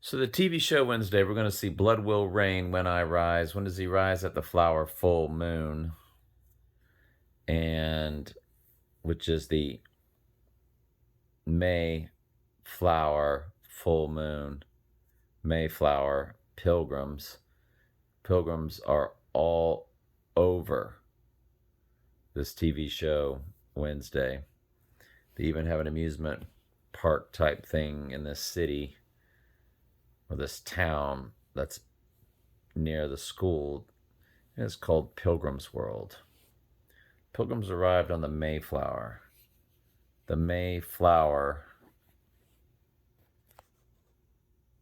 So the TV show Wednesday, we're going to see Blood Will Rain When I Rise. When does he rise? At the flower full moon, and which is the May flower full moon. Mayflower pilgrims. Pilgrims are all over this TV show Wednesday. They even have an amusement park type thing in this city or this town that's near the school. And it's called Pilgrim's World. Pilgrims arrived on the Mayflower. The Mayflower.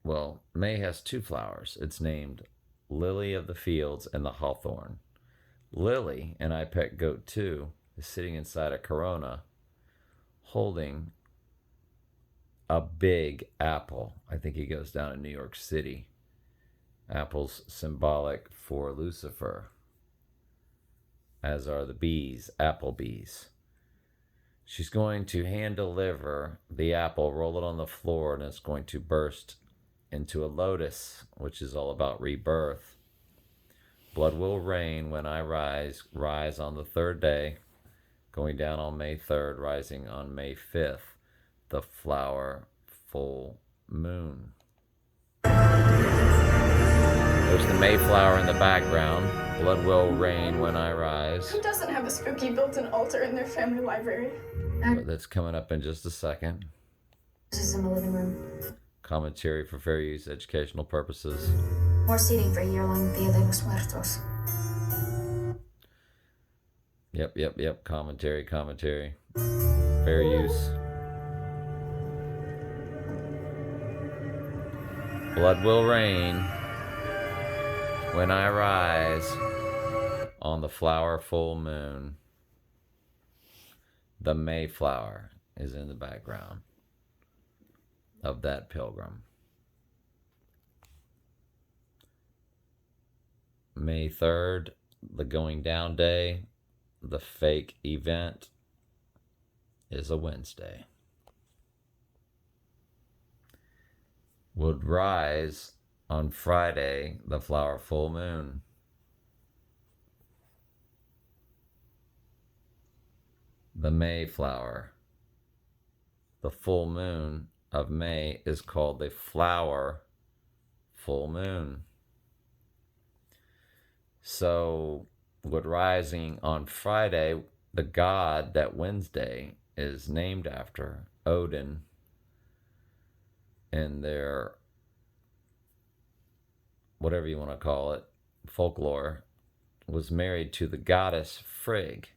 Well, May has two flowers. It's named Lily of the Fields and the Hawthorn. Lily, and I Pet Goat 2, is sitting inside a Corona holding a big apple. I think he goes down in New York City. Apple's symbolic for Lucifer, as are the bees, apple bees. She's going to hand deliver the apple, roll it on the floor, and it's going to burst into a lotus, which is all about rebirth. Blood will rain when I rise on the third day, going down on May 3rd, rising on May 5th, the flower full moon. There's the Mayflower in the background. Blood will rain when I rise. Who doesn't have a spooky built-in altar in their family library? That's coming up in just a second. This is in the living room. Commentary for fair use, educational purposes. More seating for year-long Dia de los Muertos. Yep. Commentary. Fair use. Blood will rain when I rise on the flower full moon. The Mayflower is in the background of that pilgrim. May 3rd, the going down day, the fake event, is a Wednesday. Would rise on Friday, the flower full moon. The Mayflower. The full moon of May is called the flower full moon. So, would rising on Friday, the god that Wednesday is named after, Odin, in their, whatever you want to call it, folklore, was married to the goddess Frigg,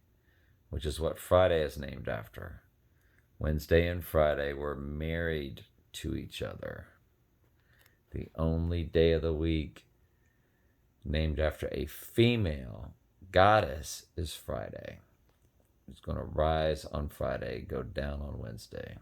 which is what Friday is named after. Wednesday and Friday were married to each other. The only day of the week named after a female goddess is Friday. It's going to rise on Friday, go down on Wednesday.